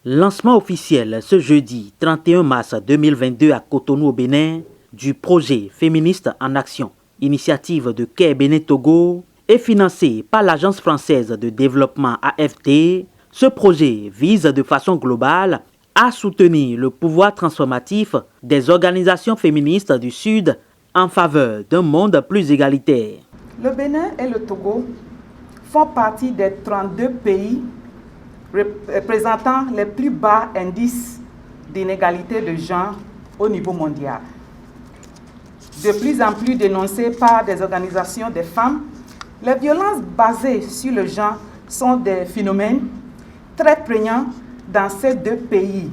Lancement officiel ce jeudi 31 mars 2022 à Cotonou au Bénin du projet Féministes en Action, initiative de Care Bénin Togo et financé par l'Agence française de développement AFD. Ce projet vise de façon globale à soutenir le pouvoir transformatif des organisations féministes du Sud en faveur d'un monde plus égalitaire. Le Bénin et le Togo font partie des 32 pays représentant les plus bas indices d'inégalité de genre au niveau mondial. De plus en plus dénoncées par des organisations des femmes, les violences basées sur le genre sont des phénomènes très prégnants dans ces deux pays,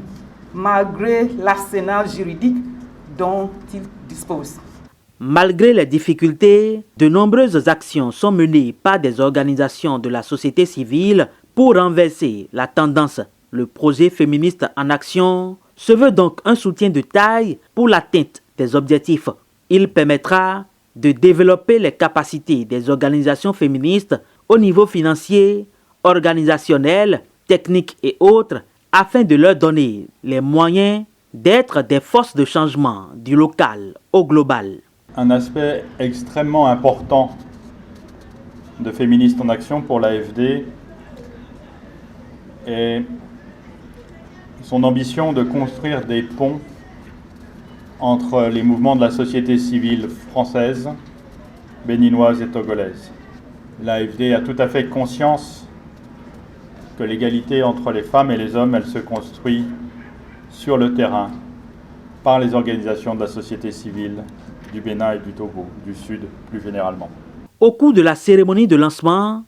malgré l'arsenal juridique dont ils disposent. Malgré les difficultés, de nombreuses actions sont menées par des organisations de la société civile pour renverser la tendance. Le projet Féministes en Action se veut donc un soutien de taille pour l'atteinte des objectifs. Il permettra de développer les capacités des organisations féministes au niveau financier, organisationnel, technique et autres, afin de leur donner les moyens d'être des forces de changement du local au global. Un aspect extrêmement important de Féministes en Action pour l'AFD est son ambition de construire des ponts entre les mouvements de la société civile française, béninoise et togolaise. L'AFD a tout à fait conscience que l'égalité entre les femmes et les hommes, elle se construit sur le terrain par les organisations de la société civile du Bénin et du Togo, du Sud plus généralement. Au cours de la cérémonie de lancement,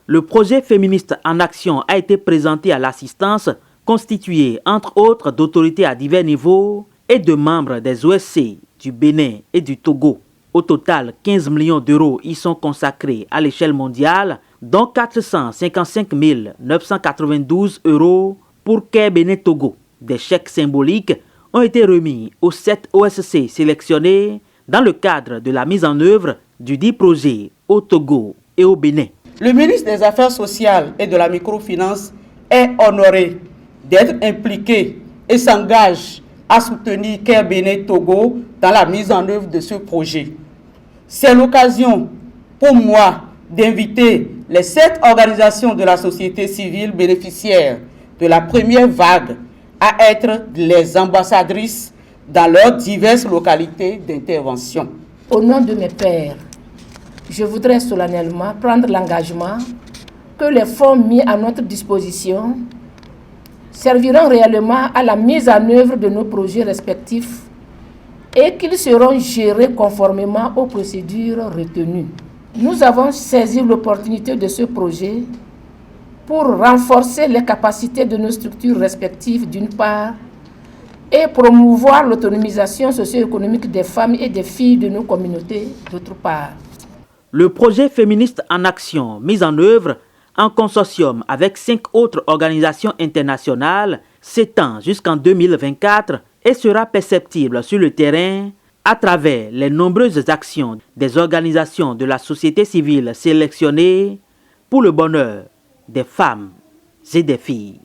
le projet Féministes en Action a été présenté à l'assistance constituée entre autres d'autorités à divers niveaux et de membres des OSC du Bénin et du Togo. Au total, 15 millions d'euros y sont consacrés à l'échelle mondiale, dont 455 992 euros pour Care Bénin Togo. Des chèques symboliques ont été remis aux 7 OSC sélectionnés dans le cadre de la mise en œuvre du dit projet au Togo et au Bénin. Le ministre des Affaires sociales et de la microfinance est honoré d'être impliqué et s'engage à soutenir Care Bénin Togo dans la mise en œuvre de ce projet. C'est l'occasion pour moi d'inviter les 7 organisations de la société civile bénéficiaires de la première vague à être les ambassadrices dans leurs diverses localités d'intervention. Au nom de mes pairs, je voudrais solennellement prendre l'engagement que les fonds mis à notre disposition serviront réellement à la mise en œuvre de nos projets respectifs et qu'ils seront gérés conformément aux procédures retenues. Nous avons saisi l'opportunité de ce projet pour renforcer les capacités de nos structures respectives d'une part et promouvoir l'autonomisation socio-économique des femmes et des filles de nos communautés d'autre part. Le projet Féministes en Action, mis en œuvre en consortium avec 5 autres organisations internationales, s'étend jusqu'en 2024 et sera perceptible sur le terrain à travers les nombreuses actions des organisations de la société civile sélectionnées pour le bonheur des femmes et des filles.